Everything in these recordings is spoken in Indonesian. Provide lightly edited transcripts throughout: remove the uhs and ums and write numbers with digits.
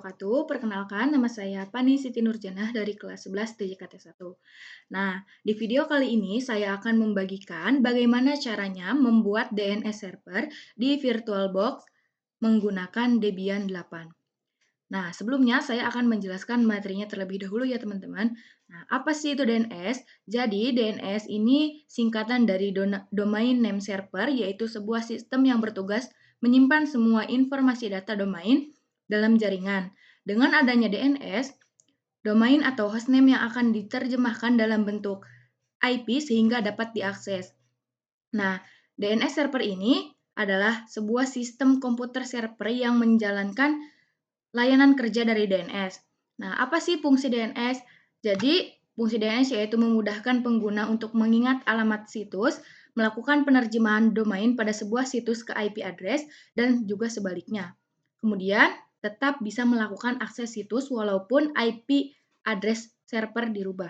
wabarakatuh. Perkenalkan, nama saya Pani Siti Nurjanah dari kelas 11 DJKT 1. Nah, di video kali ini saya akan membagikan bagaimana caranya membuat DNS server di VirtualBox menggunakan Debian 8. Nah, sebelumnya saya akan menjelaskan materinya terlebih dahulu ya teman-teman. Nah, apa sih itu DNS? Jadi, DNS ini singkatan dari Domain Name Server, yaitu sebuah sistem yang bertugas menyimpan semua informasi data domain dalam jaringan. Dengan adanya DNS, domain atau hostname yang akan diterjemahkan dalam bentuk IP sehingga dapat diakses. Nah, DNS server ini adalah sebuah sistem komputer server yang menjalankan layanan kerja dari DNS. Nah, apa sih fungsi DNS? Jadi, fungsi DNS yaitu memudahkan pengguna untuk mengingat alamat situs, melakukan penerjemahan domain pada sebuah situs ke IP address, dan juga sebaliknya. Kemudian, tetap bisa melakukan akses situs walaupun IP address server dirubah.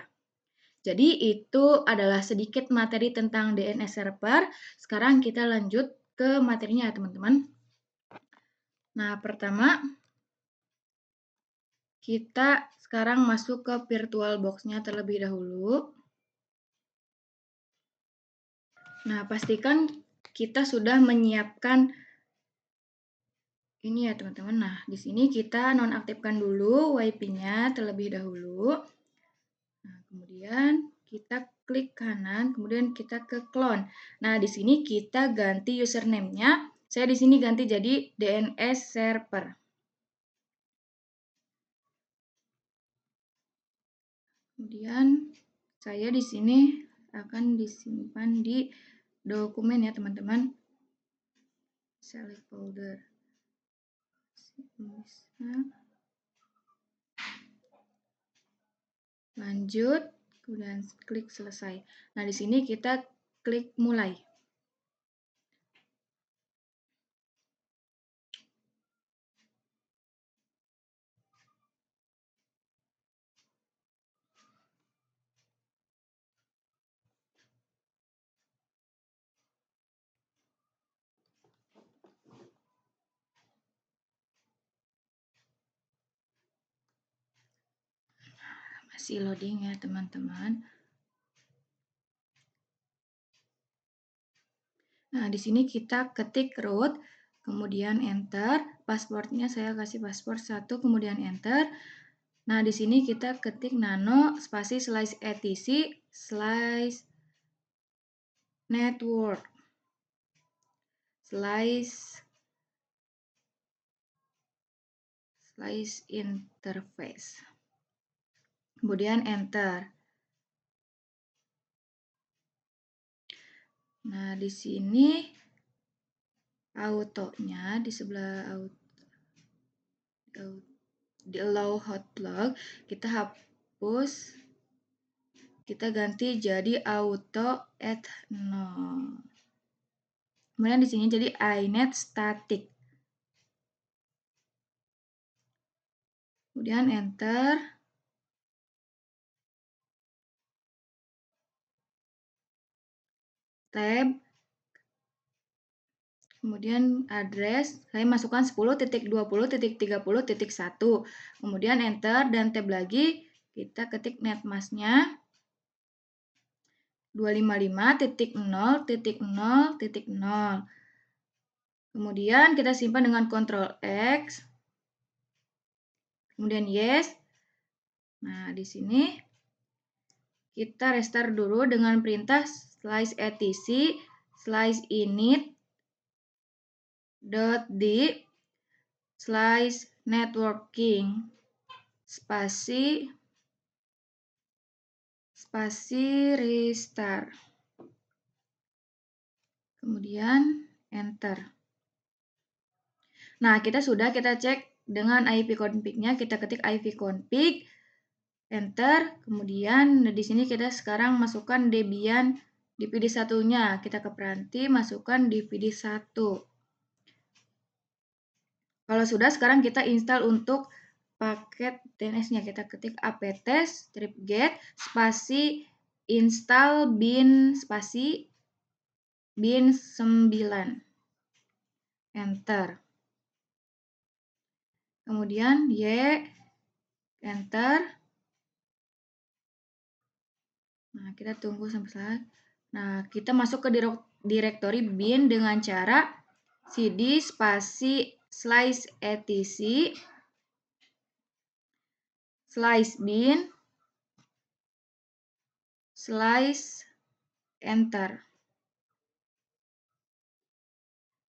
Jadi, itu adalah sedikit materi tentang DNS server. Sekarang kita lanjut ke materinya ya, teman-teman. Nah, pertama, kita sekarang masuk ke VirtualBox-nya terlebih dahulu. Nah, pastikan kita sudah menyiapkan ini ya teman-teman. Nah, di sini kita nonaktifkan dulu WiFi-nya terlebih dahulu. Nah, kemudian kita klik kanan, kemudian kita ke clone. Nah, di sini kita ganti username-nya. Saya di sini ganti jadi DNS server. Kemudian saya di sini akan disimpan di dokumen ya teman-teman. Select folder. Lanjut, kemudian klik selesai. Nah, di sini kita klik mulai. Masih loading ya teman-teman. Nah, di sini kita ketik root, kemudian enter. Passwordnya saya kasih password 1, kemudian enter. Nah, di sini kita ketik nano spasi slice etc slice network slice interface. Kemudian enter. Nah, di sini autonya di sebelah di allow hotplug kita hapus, kita ganti jadi auto at 0. Kemudian di sini jadi inet static. Kemudian enter. Tab. Kemudian address, saya masukkan 10.20.30.1. Kemudian enter dan tab lagi, kita ketik netmask-nya 255.0.0.0. Kemudian kita simpan dengan Ctrl X. Kemudian yes. Nah, di sini kita restart dulu dengan perintah slice etc slice init .d slice networking spasi restart. Kemudian enter. Nah, kita cek dengan IP config-nya, kita ketik IP config, enter, kemudian di sini kita sekarang masukkan Debian DVD 1-nya. Kita ke peranti, masukkan DVD 1. Kalau sudah, sekarang kita install untuk paket DNS-nya. Kita ketik apt-get spasi install bin spasi bin 9. Enter. kemudian Y, enter. Nah, kita tunggu sampai selesai. Nah, kita masuk ke direktori bin dengan cara cd spasi slice etc slice bin slice enter.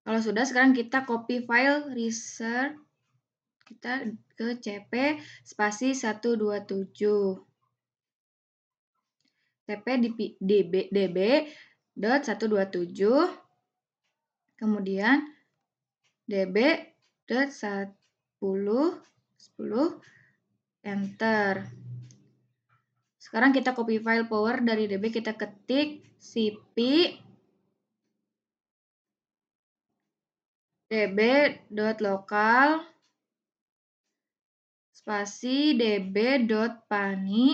Kalau sudah, sekarang kita copy file research kita ke cp spasi 127 cp db dot 127 kemudian db dot 10 enter. Sekarang kita copy file power dari db, kita ketik cp db.local spasi db.pani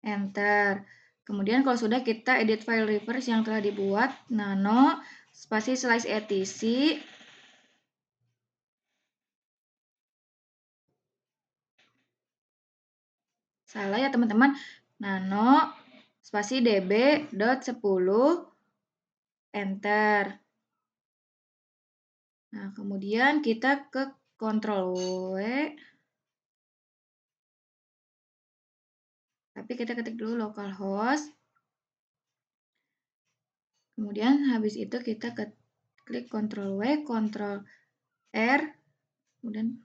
enter. Kemudian kalau sudah, kita edit file reverse yang telah dibuat, nano spasi slice etc. Salah ya teman-teman, nano spasi db.10 enter. Nah, kemudian kita ke Ctrl W, tapi kita ketik dulu localhost. Kemudian habis itu kita klik Ctrl W, Ctrl R, kemudian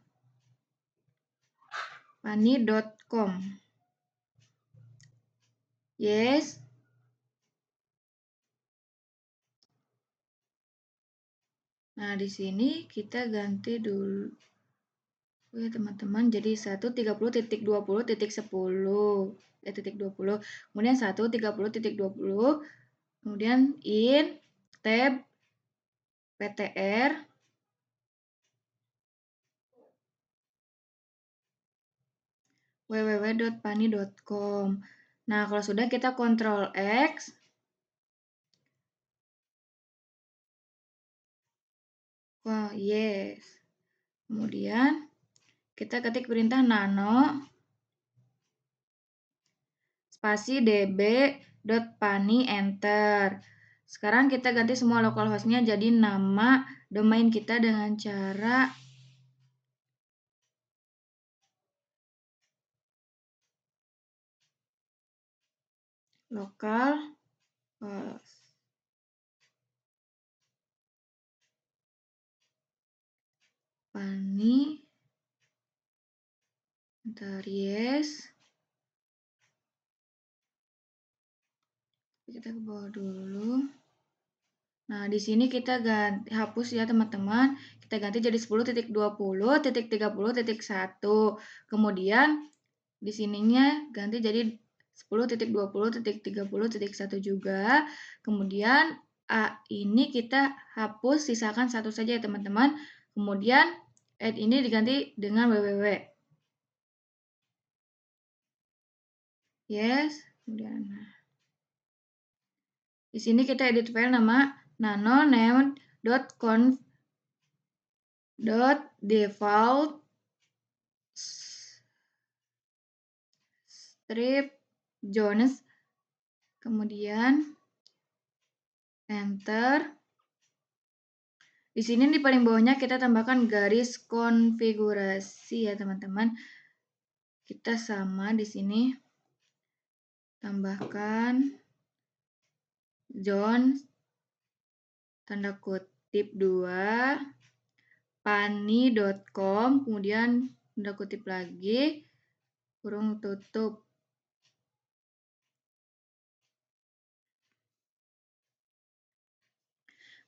pani.com. Yes. Nah, di sini kita ganti dulu. Oh ya teman-teman, jadi 1.30.20.10 kemudian 1.30.20, kemudian in tab ptr www.pani.com. Nah, kalau sudah, kita Ctrl X. Wah, yes. Kemudian kita ketik perintah nano spasi db.pani enter. Sekarang kita ganti semua localhostnya jadi nama domain kita dengan cara localhost. Pani enter yes. Kita ke bawah dulu. Nah, di sini kita ganti, hapus ya teman-teman. Kita ganti jadi 10.20.30.1. Kemudian di sininya ganti jadi 10.20.30.1 juga. Kemudian A ini kita hapus, sisakan satu saja ya teman-teman. Kemudian add ini diganti dengan www. Yes. Kemudian di sini kita edit file nama nano.conf.default strip Jones, kemudian enter. Di sini di paling bawahnya kita tambahkan garis konfigurasi ya teman-teman. Kita sama di sini tambahkan Jones tanda kutip 2 pani.com, kemudian tanda kutip lagi kurung tutup.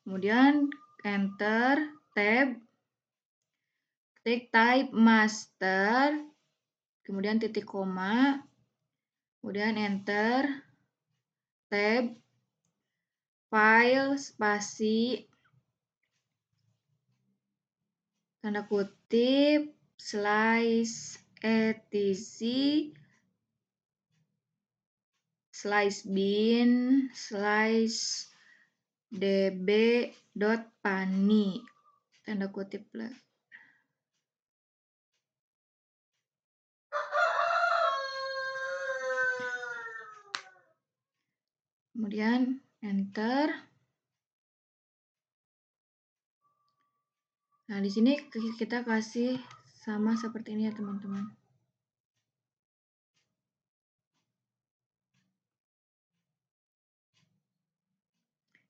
Kemudian enter, tab, ketik type master, kemudian titik koma, kemudian enter, tab, file spasi tanda kutip slice etc slice bin slice db.pani tanda kutip lah. Kemudian enter. Nah, di sini kita kasih sama seperti ini ya, teman-teman.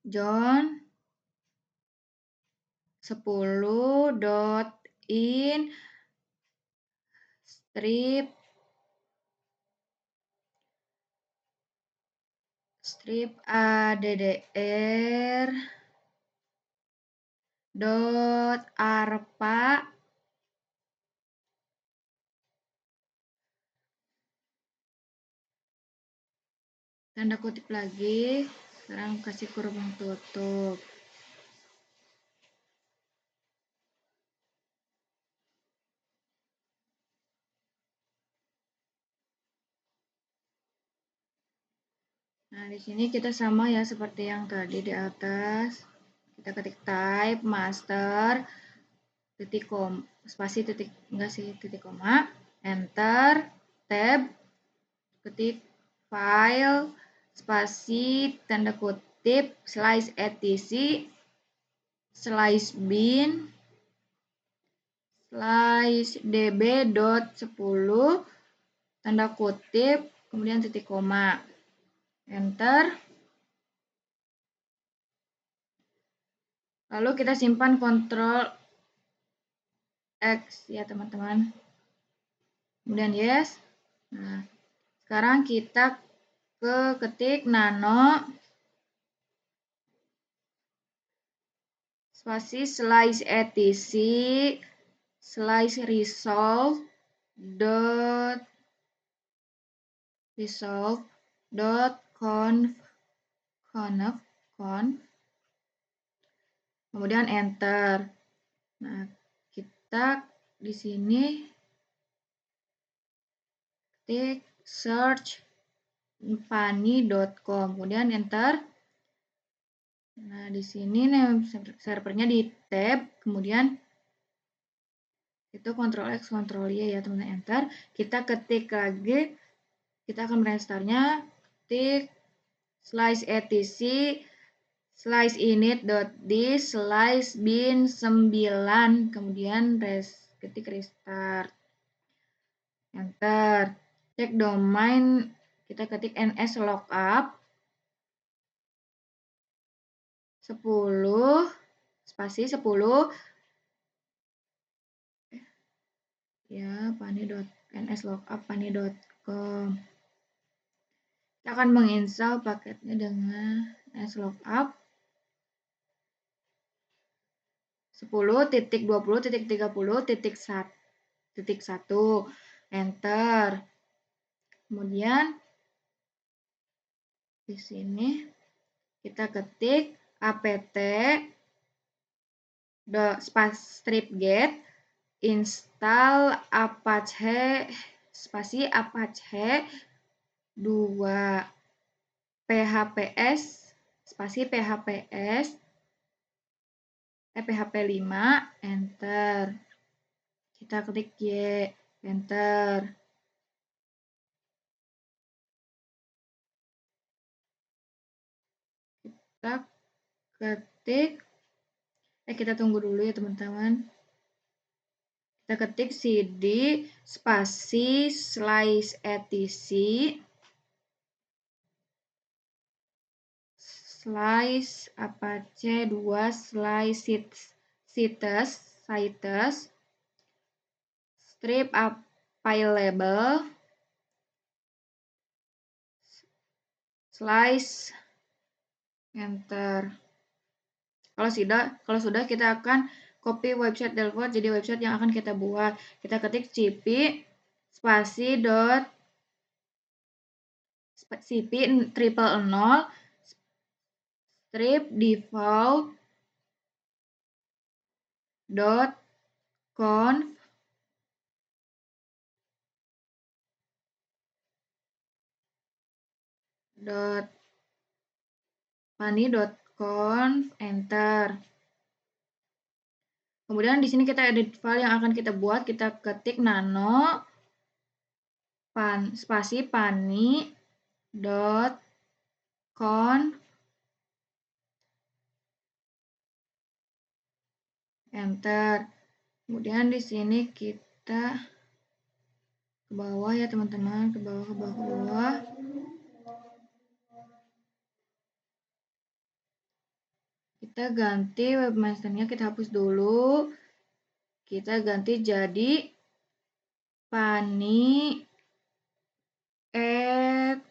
John 10.in strip addr dot arpa tanda kutip lagi, sekarang kasih kurung tutup. Nah, di sini kita sama ya seperti yang tadi di atas. Kita ketik type master titik spasi titik enggak sih titik koma, enter, tab, ketik file spasi tanda kutip slice etc slice bin slice db.10 tanda kutip kemudian titik koma, enter. Lalu kita simpan Ctrl X ya teman-teman. Kemudian yes. Nah, sekarang kita ketik nano spasi slice etc slice resolve dot conf kemudian enter. Nah, kita di sini ketik search pani.com kemudian enter. Nah, di sini name servernya di tab, kemudian itu Ctrl X, Ctrl Y ya teman-teman, enter. Kita ketik lagi, kita akan restartnya, ketik slice etc slice init.dis slice bin 9 kemudian ketik restart, enter. Cek domain, kita ketik ns lookup 10 spasi 10 ya pani.nslookup pani.com. Kita akan menginstal paketnya dengan nslookup 10.20.30.1 enter. Kemudian di sini kita ketik apt stripget install apache spasi apache 2 phps spasi phps php 5 enter. Kita klik y, enter. Kita ketik kita tunggu dulu ya teman-teman. Kita ketik cd spasi slice etc slice apache 2 slice cites strip available slice, enter. Kalau sudah kita akan copy website Delport jadi website yang akan kita buat. Kita ketik cp spasi dot cp 000 strip default dot conf dot pani.conf, enter. Kemudian di sini kita edit file yang akan kita buat, kita ketik nano spasi pani dot conf enter. Kemudian di sini kita ke bawah ya teman-teman, ke bawah. Kita ganti webmasternya, kita hapus dulu. Kita ganti jadi pani at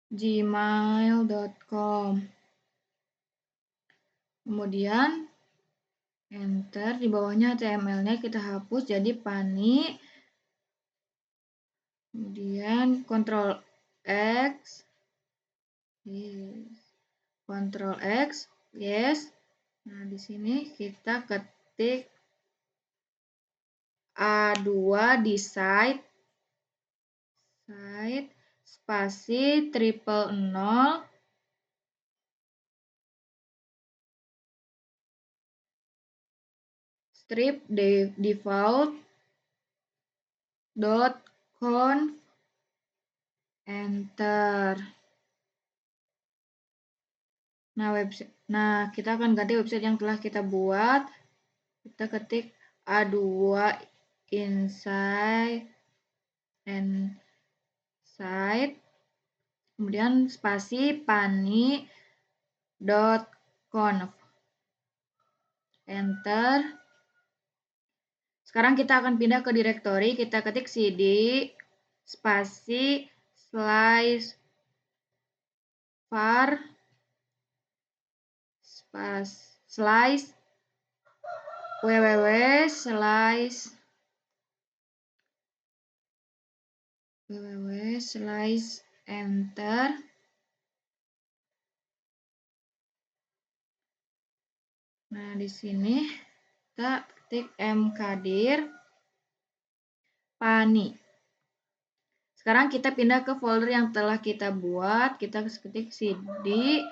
gmail.com. Kemudian enter, di bawahnya HTML-nya kita hapus jadi pani. Kemudian Ctrl X. Ctrl X, yes. Nah, di sini kita ketik A2 di site spasi 000 strip default dot conf enter. Nah, kita akan ganti website yang telah kita buat. Kita ketik A2 inside and site, kemudian spasi pani.conf enter. Sekarang kita akan pindah ke direktori, kita ketik cd spasi var enter. Nah, di sini kita ketik mkdir pani. Sekarang kita pindah ke folder yang telah kita buat, kita ketik cd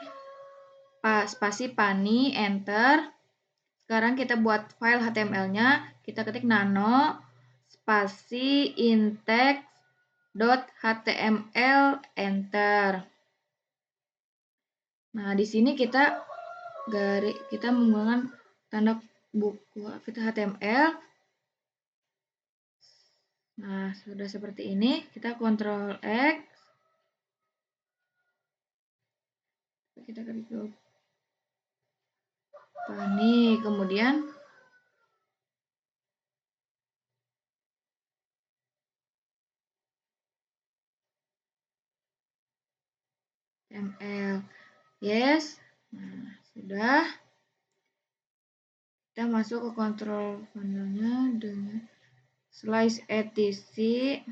spasi pani enter. Sekarang kita buat file HTML-nya, kita ketik nano spasi index.html enter. Nah, di sini kita menggunakan tanda buku kita HTML. Nah, sudah seperti ini, kita Ctrl X. Kita ketik pani, kemudian HTML. Yes. Nah, sudah. Kita masuk ke kontrol panelnya dengan slice etc.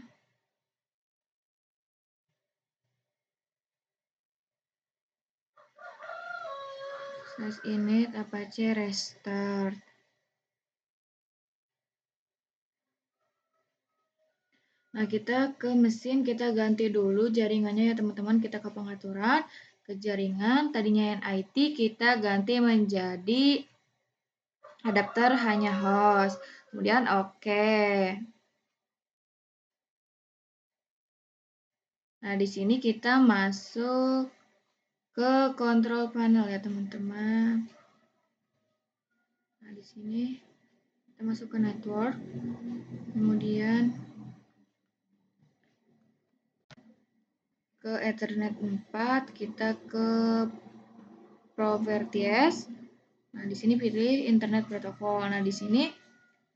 Slice init apache restart. Nah, kita ke mesin, kita ganti dulu jaringannya ya teman-teman. Kita ke pengaturan, ke jaringan, tadinya NIT kita ganti menjadi adapter hanya host. Kemudian oke. Nah, di sini kita masuk ke control panel ya teman-teman. Nah, di sini kita masuk ke network. Kemudian ke Ethernet 4, kita ke properties. Nah, di sini pilih internet protocol. Nah, di sini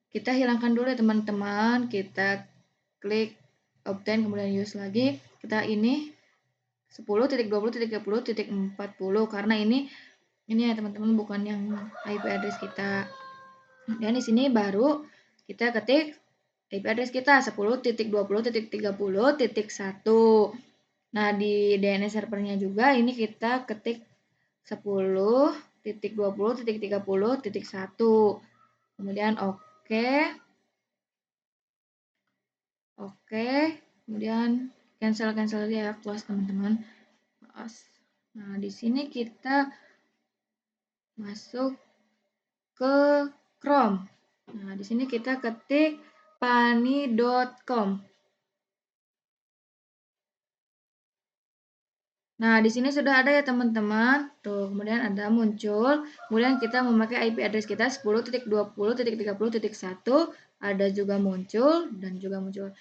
kita hilangkan dulu ya teman-teman. Kita klik obtain, kemudian use lagi. Kita ini 10.20.30.40 karena ini ya teman-teman, bukan yang IP address kita. Dan di sini baru kita ketik IP address kita 10.20.30.1. Nah, di DNS servernya juga ini kita ketik 10.20.30.1. Kemudian oke. Kemudian cancel ya, close teman-teman. Nah, di sini kita masuk ke Chrome. Nah, di sini kita ketik pani.com. Nah, di sini sudah ada ya teman-teman. Tuh, kemudian ada muncul. Kemudian kita memakai IP address kita 10.20.30.1. Ada juga muncul dan juga muncul.